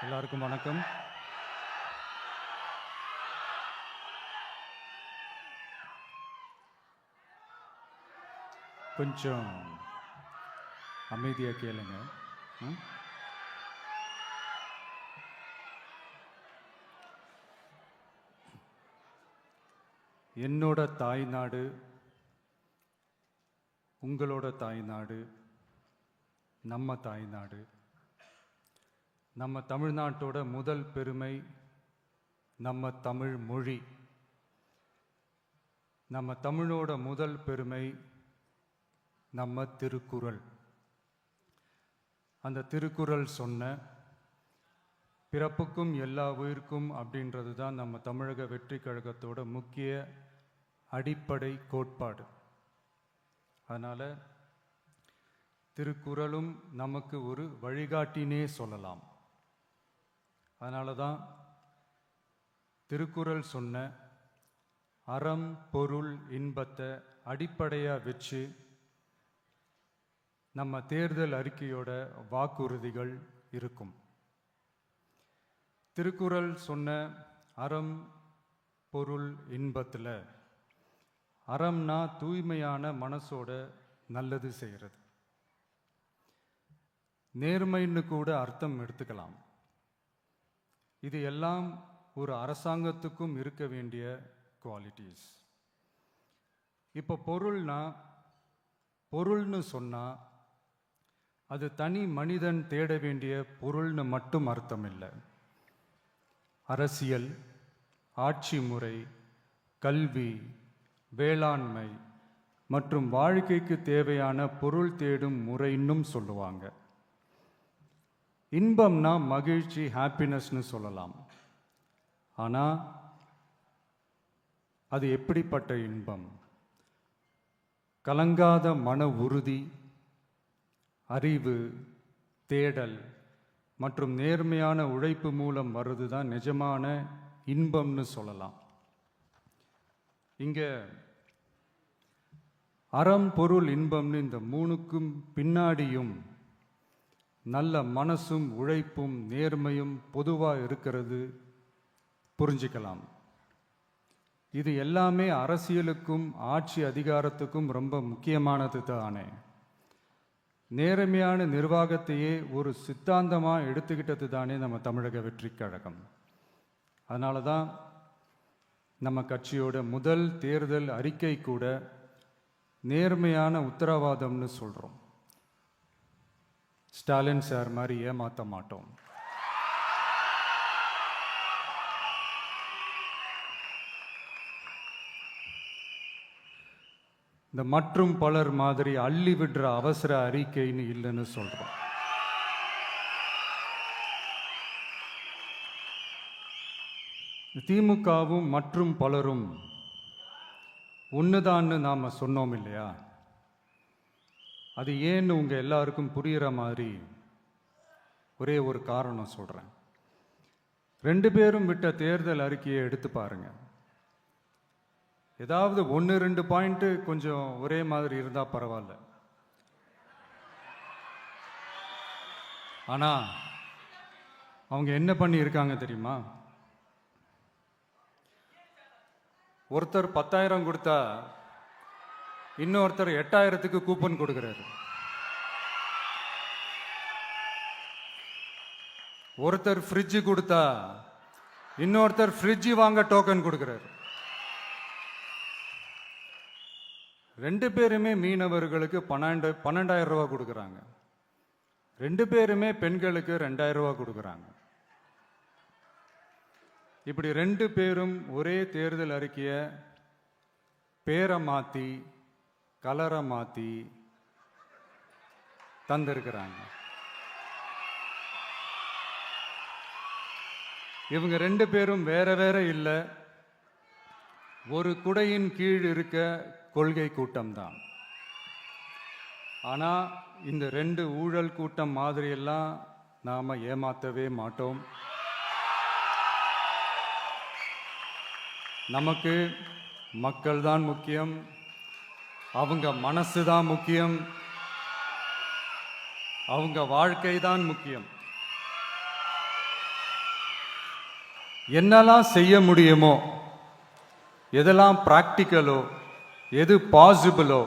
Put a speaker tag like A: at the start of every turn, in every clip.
A: எல்லாருக்கும் வணக்கம். கொஞ்சம் அமைதியாக கேளுங்க. என்னோட தாய்நாடு, உங்களோட தாய்நாடு, நம்ம தாய்நாடு, நம்ம தமிழ்நாட்டோட முதல் பெருமை நம்ம தமிழ் மொழி. நம்ம தமிழோட முதல் பெருமை நம்ம திருக்குறள். அந்த திருக்குறள் சொன்ன பிறப்புக்கும் எல்லா உயிர்க்கும் அப்படின்றது தான் நம்ம தமிழக வெற்றி கழகத்தோட முக்கிய அடிப்படை கோட்பாடு. அதனால் திருக்குறளும் நமக்கு ஒரு வழிகாட்டினே சொல்லலாம். அதனால தான் திருக்குறள் சொன்ன அறம் பொருள் இன்பத்தை அடிப்படையாக வச்சு நம்ம தேர்தல் அறிக்கையோட வாக்குறுதிகள் இருக்கும். திருக்குறள் சொன்ன அறம் பொருள் இன்பத்தில் அறம்னா தூய்மையான மனசோட நல்லது செய்கிறது. நேர்மைன்னு கூட அர்த்தம் எடுத்துக்கலாம். இது எல்லாம் ஒரு அரசாங்கத்துக்கும் இருக்க வேண்டிய குவாலிட்டிஸ். இப்போ பொருள்னு சொன்னால் அது தனி மனிதன் தேட வேண்டிய பொருள்னு மட்டும் அர்த்தம் இல்லை. அரசியல், ஆட்சி முறை, கல்வி, வேளாண்மை மற்றும் வாழ்க்கைக்கு தேவையான பொருள் தேடும் முறைன்னும் சொல்லுவாங்க. இன்பம்னா மகிழ்ச்சி, ஹாப்பினஸ்னு சொல்லலாம். ஆனால் அது எப்படிப்பட்ட இன்பம்? கலங்காத மன உறுதி, அறிவு, தேடல் மற்றும் நேர்மையான உழைப்பு மூலம் வருது தான் நிஜமான இன்பம்னு சொல்லலாம். இங்கே அறம் பொருள் இன்பம்னு இந்த மூணுக்கும் பின்னாடியும் நல்ல மனசும் உழைப்பும் நேர்மையும் பொதுவாக இருக்கிறது புரிஞ்சுக்கலாம். இது எல்லாமே அரசியலுக்கும் ஆட்சி அதிகாரத்துக்கும் ரொம்ப முக்கியமானது தானே. நேர்மையான நிர்வாகத்தையே ஒரு சித்தாந்தமாக எடுத்துக்கிட்டது தானே நம்ம தமிழக வெற்றி கழகம். அதனால தான் நம்ம கட்சியோட முதல் தேர்தல் அறிக்கை கூட நேர்மையான உத்தரவாதம்னு சொல்கிறோம். ஸ்டாலின் சார் மாதிரி ஏமாற்ற மாட்டோம். இந்த மற்றும் பலர் மாதிரி அள்ளி விடுற அவசர அறிக்கைன்னு இல்லைன்னு சொல்றோம். திமுகவும் மற்றும் பலரும் ஒண்ணுதான்னு நாம சொன்னோம் இல்லையா? அது ஏன்னு உங்க எல்லாருக்கும் புரியுற மாதிரி ஒரே ஒரு காரணம் சொல்றேன். 2 பேரும் விட்ட தேர்தல் அறிக்கையை எடுத்து பாருங்க. ஏதாவது 1-2 பாயிண்ட் கொஞ்சம் ஒரே மாதிரி இருந்தா பரவாயில்ல. ஆனா அவங்க என்ன பண்ணி இருக்காங்க தெரியுமா? ஒருத்தர் 10,000 கொடுத்தா இன்னொருத்தர் 8,000க்கு கூப்பன் கொடுக்கிறாரு. ஒருத்தர் ஃப்ரிட்ஜ் கொடுத்தா இன்னொருத்தர் ஃப்ரிட்ஜ் வாங்க டோக்கன் கொடுக்கிறாரு. 2 பேருமே மீனவர்களுக்கு 12,000 ரூபா கொடுக்குறாங்க. 2 பேருமே பெண்களுக்கு 2,000 ரூபா கொடுக்குறாங்க. இப்படி 2 பேரும் ஒரே தேர்தல் அறிக்கையை பேரை மாற்றி கலரை மாற்றி தந்திருக்கிறாங்க. இவங்க 2 பேரும் வேற வேற இல்லை, ஒரு குடையின் கீழ் இருக்க கொள்கை கூட்டம்தான். ஆனால் இந்த 2 ஊழல் கூட்டம் மாதிரியெல்லாம் நாம் ஏமாற்றவே மாட்டோம். நமக்கு மக்கள் தான் முக்கியம், அவங்க மனசு தான் முக்கியம், அவங்க வாழ்க்கை தான் முக்கியம். என்னெல்லாம் செய்ய முடியுமோ, எதெல்லாம் ப்ராக்டிக்கலோ, எது பாசிபிளோ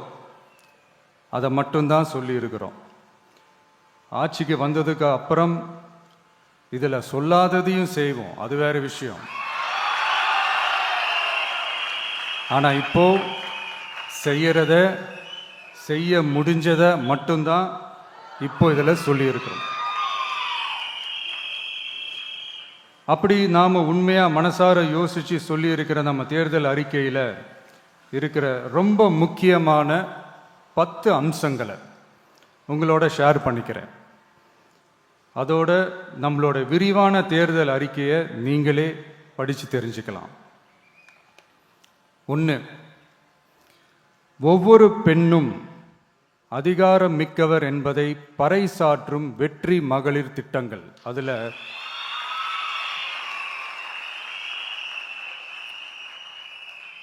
A: அதை மட்டும்தான் சொல்லியிருக்கிறோம். ஆட்சிக்கு வந்ததுக்கு அப்புறம் இதில் சொல்லாததையும் செய்வோம், அது வேற விஷயம். ஆனால் இப்போ செய்யறத, செய்ய முடிஞ்சதை மட்டும்தான் இப்போ இதில் சொல்லியிருக்கிறோம். அப்படி நாம் உண்மையாக மனசார யோசித்து சொல்லியிருக்கிற நம்ம தேர்தல் அறிக்கையில் இருக்கிற ரொம்ப முக்கியமான 10 அம்சங்களை உங்களோட ஷேர் பண்ணிக்கிறேன். அதோட நம்மளோட விரிவான தேர்தல் அறிக்கையை நீங்களே படித்து தெரிஞ்சுக்கலாம். 1, ஒவ்வொரு பெண்ணும் அதிகாரம் மிக்கவர் என்பதை பறைசாற்றும் வெற்றி மகளிர் திட்டங்கள். அதில்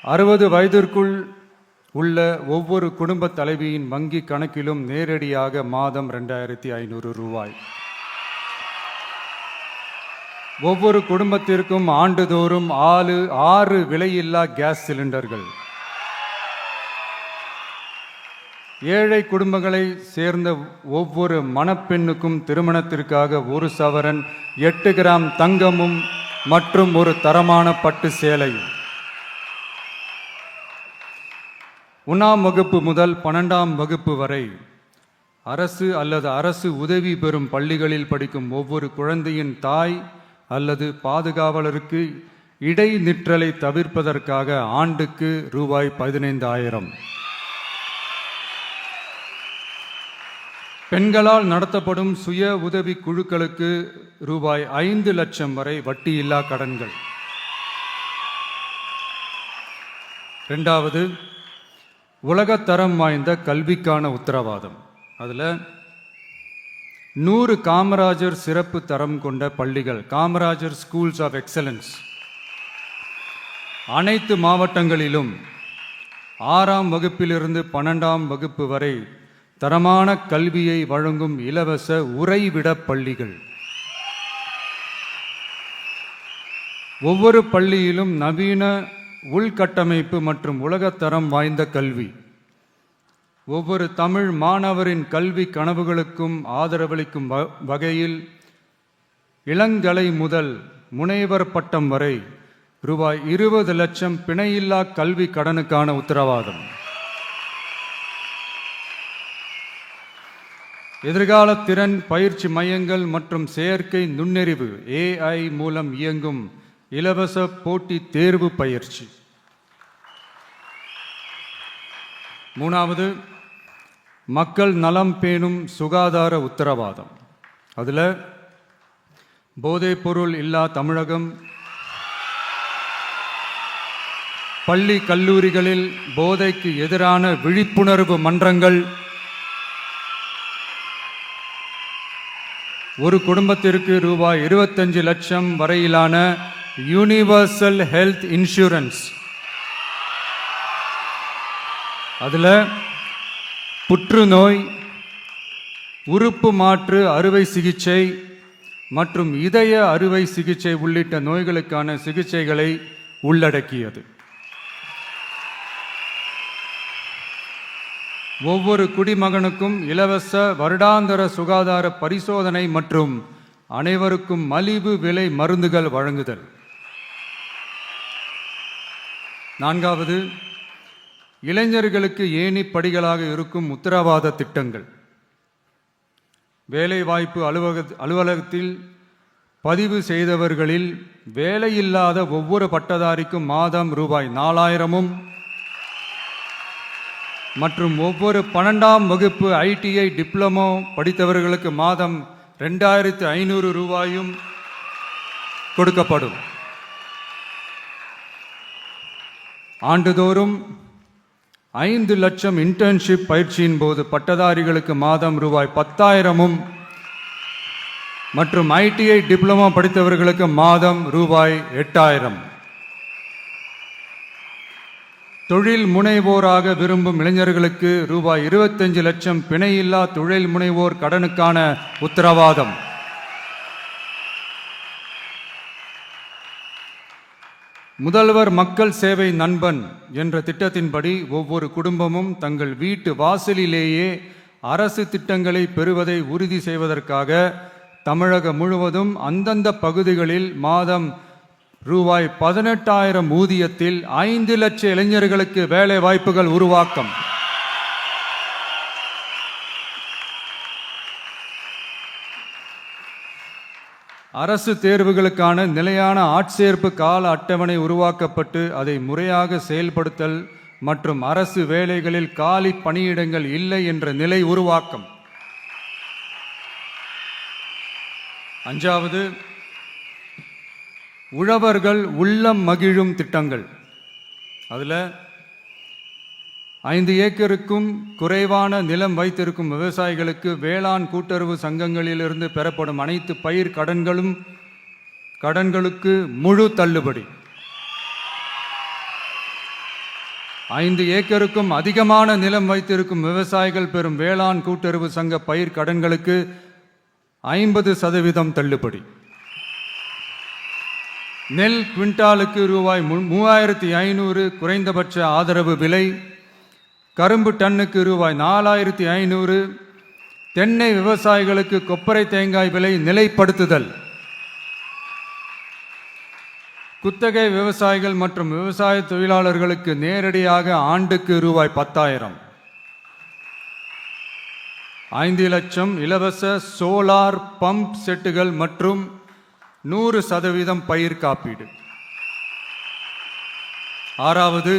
A: 60 வயதிற்குள் உள்ள ஒவ்வொரு குடும்ப தலைவியின் வங்கி கணக்கிலும் நேரடியாக மாதம் 2500 ரூபாய். ஒவ்வொரு குடும்பத்திற்கும் ஆண்டுதோறும் 6 விலையில்லா கேஸ் சிலிண்டர்கள். ஏழை குடும்பங்களை சேர்ந்த ஒவ்வொரு மணப்பெண்ணுக்கும் திருமணத்திற்காக 1 சவரன் 8 கிராம் தங்கமும் மற்றும் ஒரு தரமான பட்டு சேலையும். 1ஆம் வகுப்பு முதல் 12ஆம் வகுப்பு வரை அரசு அல்லது அரசு உதவி பெறும் பள்ளிகளில் படிக்கும் ஒவ்வொரு குழந்தையின் தாய் அல்லது பாதுகாவலருக்கு இடைநிற்றலை தவிர்ப்பதற்காக ஆண்டுக்கு ரூபாய் 15,000. பெண்களால் நடத்தப்படும் சுய உதவி குழுக்களுக்கு ரூபாய் 5 லட்சம் வரை வட்டியில்லா கடன்கள். 2வது, உலகத்தரம் வாய்ந்த கல்விக்கான உத்தரவாதம். அதில் 100 காமராஜர் சிறப்பு தரம் கொண்ட பள்ளிகள், காமராஜர் ஸ்கூல்ஸ் ஆஃப் எக்ஸலன்ஸ், அனைத்து மாவட்டங்களிலும் 6ஆம் வகுப்பிலிருந்து 12ஆம் வகுப்பு வரை தரமான கல்வியை வழங்கும் இலவச உறைவிட பள்ளிகள். ஒவ்வொரு பள்ளியிலும் நவீன உள்கட்டமைப்பு மற்றும் உலகத்தரம் வாய்ந்த கல்வி. ஒவ்வொரு தமிழ் மாணவரின் கல்வி கனவுகளுக்கும் ஆதரவளிக்கும் வகையில் இளங்கலை முதல் முனைவர் பட்டம் வரை ரூபாய் 20 லட்சம் பிணையில்லா கல்வி கடனுக்கான உத்தரவாதம். எதிர்கால திறன் பயிற்சி மையங்கள் மற்றும் செயற்கை நுண்ணறிவு AI மூலம் இயங்கும் இலவச போட்டி தேர்வு பயிற்சி. 3வது, மக்கள் நலம் பேணும் சுகாதார உத்தரவாதம். அதில் போதைப்பொருள் இல்லா தமிழகம், பள்ளி கல்லூரிகளில் போதைக்கு எதிரான விழிப்புணர்வு மன்றங்கள், ஒரு குடும்பத்திற்கு ரூபாய் 25 லட்சம் வரையிலான யூனிவர்சல் ஹெல்த் இன்சூரன்ஸ். அதில் புற்றுநோய், உறுப்பு மாற்று அறுவை சிகிச்சை மற்றும் இதய அறுவை சிகிச்சை உள்ளிட்ட நோய்களுக்கான சிகிச்சைகளை உள்ளடக்கியது. ஒவ்வொரு குடிமகனுக்கும் இலவச வருடாந்திர சுகாதார பரிசோதனை மற்றும் அனைவருக்கும் மலிவு விலை மருந்துகள் வழங்குதல். 4வது, இளைஞர்களுக்கு ஏணி படிகளாக இருக்கும் உத்தரவாத திட்டங்கள். வேலைவாய்ப்பு அலுவலகத்தில் பதிவு செய்தவர்களில் வேலையில்லாத ஒவ்வொரு பட்டதாரிக்கும் மாதம் ரூபாய் 4,000 மற்றும் ஒவ்வொரு 12ஆம் வகுப்பு ITI டிப்ளமோ படித்தவர்களுக்கு மாதம் 2,500 ரூபாயும் கொடுக்கப்படும். ஆண்டுதோறும் 5 லட்சம் இன்டர்ன்ஷிப் பயிற்சியின் போது பட்டதாரிகளுக்கு மாதம் ரூபாய் 10,000 மற்றும் ITI டிப்ளமோ படித்தவர்களுக்கு மாதம் ரூபாய் 8,000. தொழில் முனைவோராக விரும்பும் இளைஞர்களுக்கு ரூபாய் 25 லட்சம் பிணையில்லா தொழில் முனைவோர் கடனுக்கான உத்தரவாதம். முதல்வர் மக்கள் சேவை நண்பன் என்ற திட்டத்தின்படி ஒவ்வொரு குடும்பமும் தங்கள் வீட்டு வாசலிலேயே அரசு திட்டங்களை பெறுவதை உறுதி செய்வதற்காக தமிழகம் முழுவதும் அந்தந்த பகுதிகளில் மாதம் ரூபாய் 18,000 ஊதியத்தில் 5 லட்சம் இளைஞர்களுக்கு வேலை வாய்ப்புகள் உருவாக்கம். அரசு தேர்வுகளுக்கான நிலையான ஆட்சேர்ப்பு கால அட்டவணை உருவாக்கப்பட்டு அதை முறையாக செயல்படுத்தல் மற்றும் அரசு வேலைகளில் காலி பணியிடங்கள் இல்லை என்ற நிலை உருவாக்கம். 5வது, உழவர்கள் உள்ளம் மகிழும் திட்டங்கள். அதில் 5 ஏக்கருக்கும் குறைவான நிலம் வைத்திருக்கும் விவசாயிகளுக்கு வேளாண் கூட்டுறவு சங்கங்களிலிருந்து பெறப்படும் அனைத்து பயிர் கடன்களுக்கு முழு தள்ளுபடி. 5 ஏக்கருக்கும் அதிகமான நிலம் வைத்திருக்கும் விவசாயிகள் பெறும் வேளாண் கூட்டுறவு சங்க பயிர் கடன்களுக்கு 50% தள்ளுபடி. நெல் குவிண்டாலுக்கு ரூபாய் 3,500 குறைந்தபட்ச ஆதரவு விலை. கரும்பு டன்னுக்கு ரூபாய் 4,500. தென்னை விவசாயிகளுக்கு கொப்பரை தேங்காய் விலை நிலைப்படுத்துதல். குத்தகை விவசாயிகள் மற்றும் விவசாய தொழிலாளர்களுக்கு நேரடியாக ஆண்டுக்கு ரூபாய் 10,000. 5 லட்சம் இலவச சோலார் பம்ப் செட்டுகள் மற்றும் 100% பயிர் காப்பீடு. 6வது,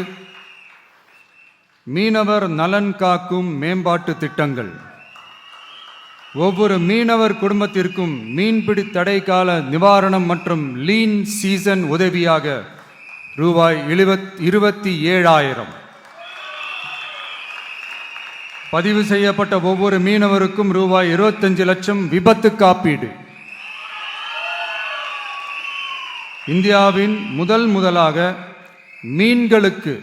A: மீனவர் நலன் காக்கும் மேம்பாட்டு திட்டங்கள். ஒவ்வொரு மீனவர் குடும்பத்திற்கும் மீன்பிடி தடை கால நிவாரணம் மற்றும் லீன் சீசன் உதவியாக ரூபாய் 27,000. பதிவு செய்யப்பட்ட ஒவ்வொரு மீனவருக்கும் ரூபாய் 25 லட்சம் விபத்து காப்பீடு. இந்தியாவின் முதலாக மீன்களுக்கு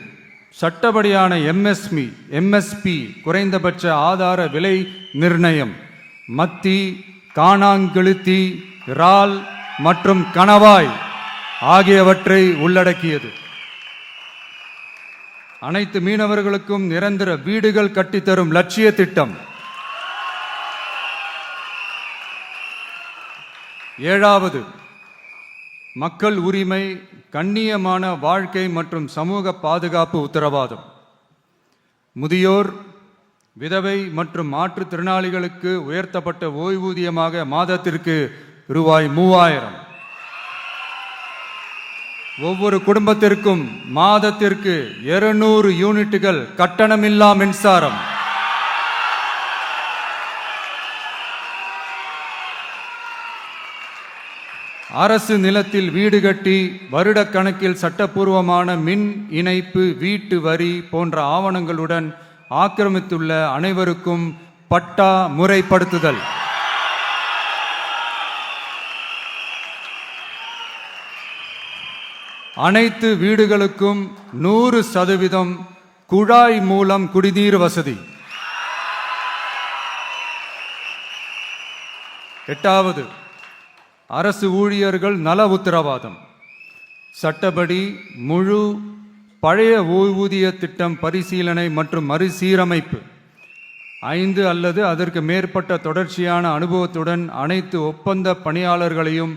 A: சட்டப்படியான எம்எஸ்பி குறைந்தபட்ச ஆதார விலை நிர்ணயம் மத்தி, காணாங்கெளுத்தி, இறால் மற்றும் கணவாய் ஆகியவற்றை உள்ளடக்கியது. அனைத்து மீனவர்களுக்கும் நிரந்தர வீடுகள் கட்டித்தரும் லட்சிய திட்டம். 7வது, மக்கள் உரிமை, கண்ணியமான வாழ்க்கை மற்றும் சமூக பாதுகாப்பு உத்தரவாதம். முதியோர், விதவை மற்றும் மாற்றுத்திறனாளிகளுக்கு உயர்த்தப்பட்ட ஓய்வூதியமாக மாதத்திற்கு ரூபாய் 3,000. ஒவ்வொரு குடும்பத்திற்கும் மாதத்திற்கு 200 யூனிட்டுகள் கட்டணமில்லா மின்சாரம். அரசு நிலத்தில் வீடு கட்டி வருடக்கணக்கில் சட்டப்பூர்வமான மின் இணைப்பு, வீட்டு வரி போன்ற ஆவணங்களுடன் ஆக்கிரமித்துள்ள அனைவருக்கும் பட்டா முறைப்படுத்துதல். அனைத்து வீடுகளுக்கும் 100% குழாய் மூலம் குடிநீர் வசதி. 8வது, அரசு ஊழியர்கள் நல உத்தரவாதம். சட்டப்படி முழு பழைய ஓய்வூதிய திட்டம் பரிசீலனை மற்றும் மறுசீரமைப்பு. 5 அல்லது அதற்கு மேற்பட்ட தொடர்ச்சியான அனுபவத்துடன் அனைத்து ஒப்பந்த பணியாளர்களையும்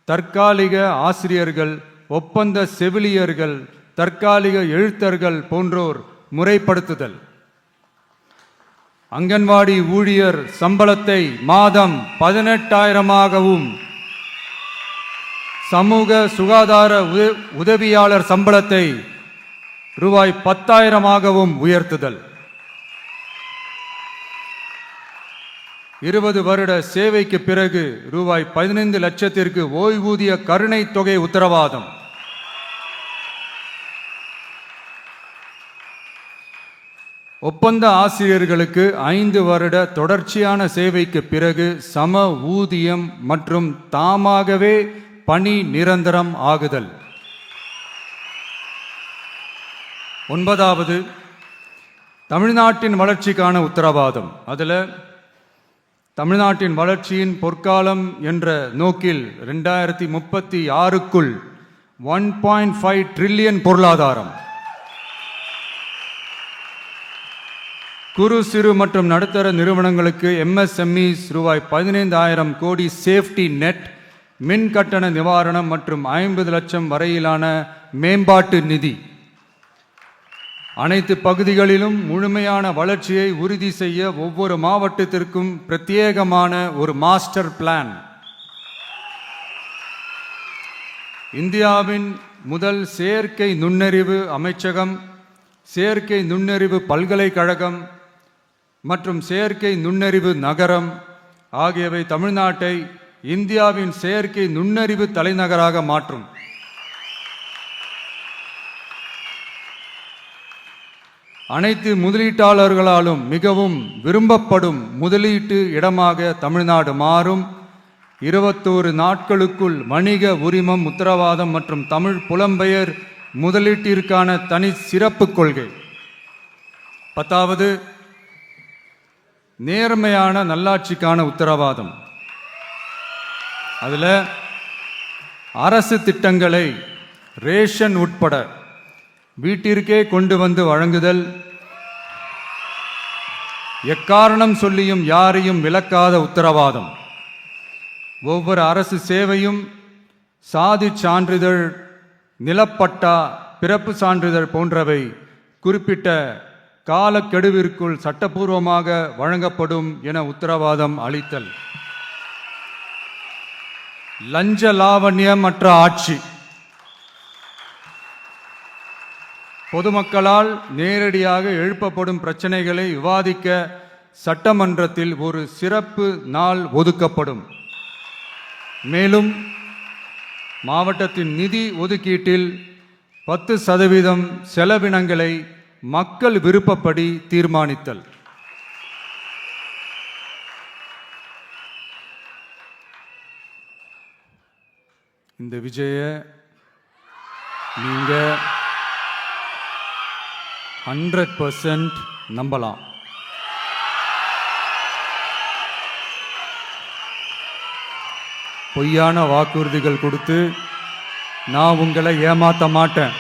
A: தற்காலிக ஆசிரியர்கள், ஒப்பந்த செவிலியர்கள், தற்காலிக எழுத்தர்கள் போன்றோர் முறைப்படுத்துதல். அங்கன்வாடி ஊழியர் சம்பளத்தை மாதம் 18,000ஆகவும் சமூக சுகாதார உதவியாளர் சம்பளத்தை ரூபாய் 10,000ஆகவும் உயர்த்துதல். 20 வருட சேவைக்கு பிறகு ரூபாய் 15 லட்சத்திற்கு ஓய்வூதிய கருணை தொகை உத்தரவாதம். ஒப்பந்த ஆசிரியர்களுக்கு 5 வருட தொடர்ச்சியான சேவைக்கு பிறகு சம ஊதியம் மற்றும் தாமாகவே பணி நிரந்தரம் ஆகுதல். 9வது, தமிழ்நாட்டின் வளர்ச்சிக்கான உத்தரவாதம். அதில் தமிழ்நாட்டின் வளர்ச்சியின் பொற்காலம் என்ற நோக்கில் 2036க்குள் 1.5 ட்ரில்லியன் பொருளாதாரம். குறு சிறு மற்றும் நடுத்தர நிறுவனங்களுக்கு MSMEs ரூபாய் 15,000 கோடி சேஃப்டி நெட், மின் கட்டண நிவாரணம் மற்றும் 50 லட்சம் வரையிலான மேம்பாட்டு நிதி. அனைத்து பகுதிகளிலும் முழுமையான வளர்ச்சியை உறுதி செய்ய ஒவ்வொரு மாவட்டத்திற்கும் பிரத்யேகமான ஒரு மாஸ்டர் பிளான். இந்தியாவின் முதல் செயற்கை நுண்ணறிவு அமைச்சகம், செயற்கை நுண்ணறிவு பல்கலைக்கழகம் மற்றும் செயற்கை நுண்ணறிவு நகரம் ஆகியவை தமிழ்நாட்டை இந்தியாவின் செயற்கை நுண்ணறிவு தலைநகராக மாற்றும். அனைத்து முதலீட்டாளர்களாலும் மிகவும் விரும்பப்படும் முதலீட்டு இடமாக தமிழ்நாடு மாறும். 21 நாட்களுக்குள் வணிக உரிமம் உத்தரவாதம் மற்றும் தமிழ் புலம்பெயர் முதலீட்டிற்கான தனி சிறப்பு கொள்கை. 10வது, நேர்மையான நல்லாட்சிக்கான உத்தரவாதம். அதில் அரசு திட்டங்களை ரேஷன் உட்பட வீட்டிற்கே கொண்டு வந்து வழங்குதல், எக்காரணம் சொல்லியும் யாரையும் விலக்காத உத்தரவாதம். ஒவ்வொரு அரசு சேவையும் சாதி சான்றிதழ், நிலப்பட்டா, பிறப்பு சான்றிதழ் போன்றவை குறிப்பிட்ட காலக்கெடுவிற்குள் சட்டப்பூர்வமாக வழங்கப்படும் என உத்தரவாதம் அளித்தல். லஞ்ச லாவண்யமற்ற ஆட்சி. பொதுமக்களால் நேரடியாக எழுப்பப்படும் பிரச்சனைகளை விவாதிக்க சட்டமன்றத்தில் ஒரு சிறப்பு நாள் ஒதுக்கப்படும். மேலும் மாவட்டத்தின் நிதி ஒதுக்கீட்டில் 10% செலவினங்களை மக்கள் விருப்பப்படி தீர்மானித்தல். இந்த விஜய நீங்க 100% நம்பலாம். பொய்யான வாக்குறுதிகள் கொடுத்து நான் உங்களை ஏமாத்த மாட்டேன்.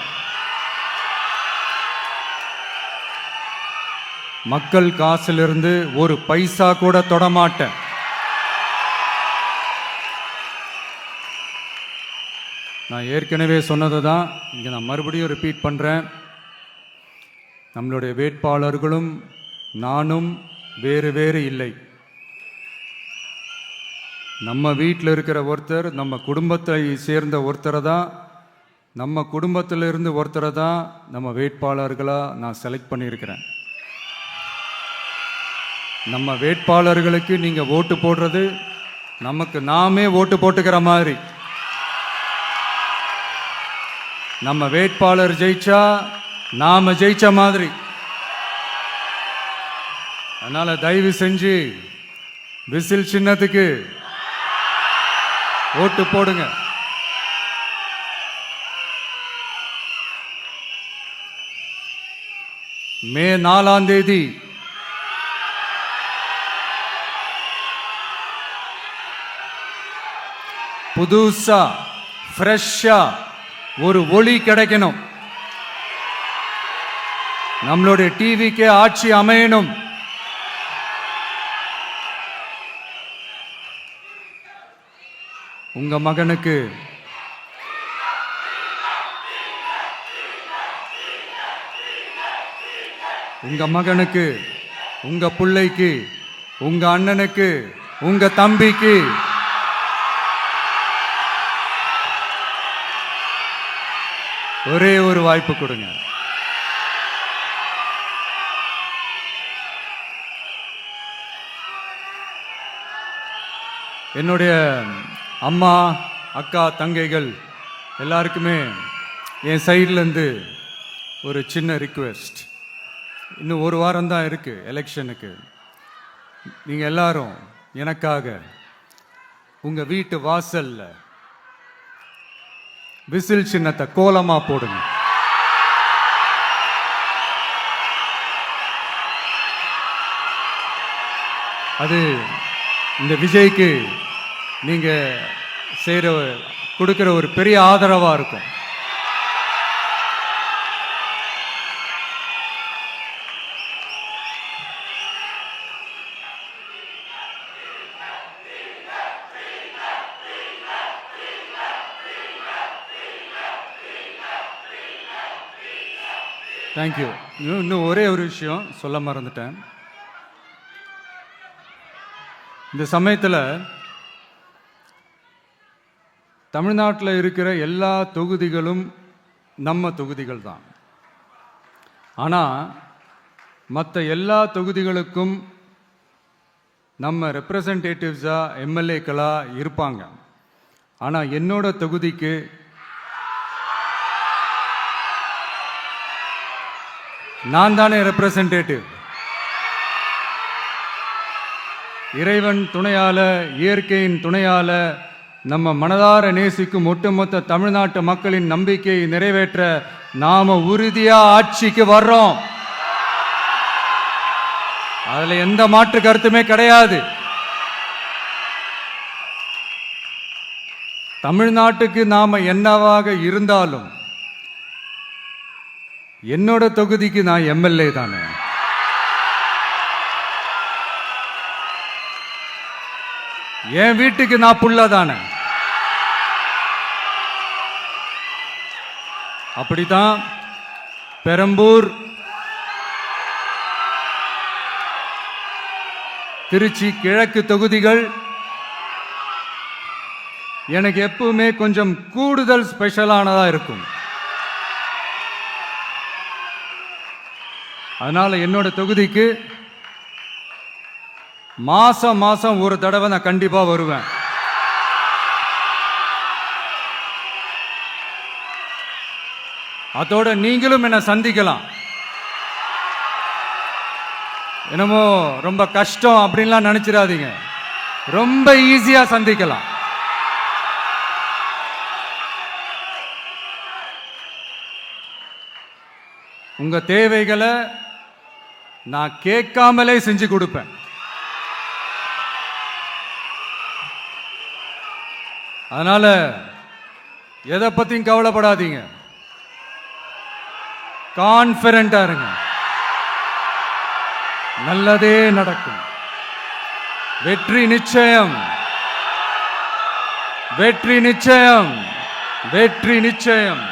A: மக்கள் காசிலிருந்து ஒரு பைசா கூட தொடமாட்டேன். நான் ஏற்கனவே சொன்னதை தான் இங்கே நான் மறுபடியும் ரிப்பீட் பண்ணுறேன். நம்மளுடைய வேட்பாளர்களும் நானும் வேறு வேறு இல்லை. நம்ம வீட்டில் இருக்கிற ஒருத்தர், நம்ம குடும்பத்தை சேர்ந்த ஒருத்தரை தான், நம்ம குடும்பத்திலிருந்து ஒருத்தரை தான் நம்ம வேட்பாளர்களாக நான் செலக்ட் பண்ணியிருக்கிறேன். நம்ம வேட்பாளர்களுக்கு நீங்கள் ஓட்டு போடுறது நமக்கு நாமே ஓட்டு போட்டுக்கிற மாதிரி. நம்ம வேட்பாளர் ஜெயிச்சா நாம ஜெயிச்ச மாதிரி. அதனால தயவு செஞ்சு விசில் சின்னத்துக்கு ஓட்டு போடுங்க. மே 4ஆம் தேதி புதுசா ஃப்ரெஷ்ஷா ஒரு ஒளி கிடைக்கணும். நம்மளுடைய டிவிக்கே ஆட்சி அமையணும். உங்க மகனுக்கு உங்க பிள்ளைக்கு, உங்க அண்ணனுக்கு, உங்க தம்பிக்கு ஒரே ஒரு வாய்ப்பு கொடுங்க. என்னுடைய அம்மா, அக்கா, தங்கைகள் எல்லாருக்குமே என் சைட்லேருந்து ஒரு சின்ன ரிக்வெஸ்ட். இன்னும் ஒரு வாரம் தான் இருக்குது எலெக்ஷனுக்கு. நீங்கள் எல்லாரும் எனக்காக உங்கள் வீட்டு வாசலில் விசில் சின்னத்தை கோலமாக போடுங்க. அது இந்த விஜய்க்கு நீங்கள் கொடுக்குற ஒரு பெரிய ஆதரவாக இருக்கும். தேங்க்யூ. இன்னும் ஒரே ஒரு விஷயம் சொல்ல மறந்துட்டேன். இந்த சமயத்தில் தமிழ்நாட்டில் இருக்கிற எல்லா தொகுதிகளும் நம்ம தொகுதிகள் தான். ஆனால் மற்ற எல்லா தொகுதிகளுக்கும் நம்ம ரெப்ரசன்டேட்டிவ்ஸாக எம்எல்ஏக்களாக இருப்பாங்க. ஆனால் என்னோட தொகுதிக்கு நான் தானே ரெப்ரசன்டேட்டிவ். இறைவன் துணையால, இயற்கையின் துணையால, நம்ம மனதார நேசிக்கும் ஒட்டுமொத்த தமிழ்நாட்டு மக்களின் நம்பிக்கையை நிறைவேற்ற நாம உறுதியா ஆட்சிக்கு வர்றோம். அதுல எந்த மாற்று கருத்துமே கிடையாது. தமிழ்நாட்டுக்கு நாம என்னவாக இருந்தாலும் என்னோட தொகுதிக்கு நான் எம்எல்ஏ தானே. என் வீட்டுக்கு நான் புள்ள தானே. அப்படித்தான் பெரம்பூர், திருச்சி கிழக்கு தொகுதிகள் எனக்கு எப்பவுமே கொஞ்சம் கூடுதல் ஸ்பெஷலானதா இருக்கும். அதனால என்னோட தொகுதிக்கு மாசம் மாசம் ஒரு தடவை நான் கண்டிப்பா வருவேன். அதோட நீங்களும் என்ன சந்திக்கலாம். என்னமோ ரொம்ப கஷ்டம் அப்படின்லாம் நினைச்சிடாதீங்க. ரொம்ப ஈஸியா சந்திக்கலாம். உங்க தேவைகளை நான் கேட்காமலே செஞ்சு கொடுப்பேன். அதனால எதை பத்தியும் கவலைப்படாதீங்க. கான்ஃபிடென்ட்டா இருங்க. நல்லதே நடக்கும். வெற்றி நிச்சயம், வெற்றி நிச்சயம், வெற்றி நிச்சயம்.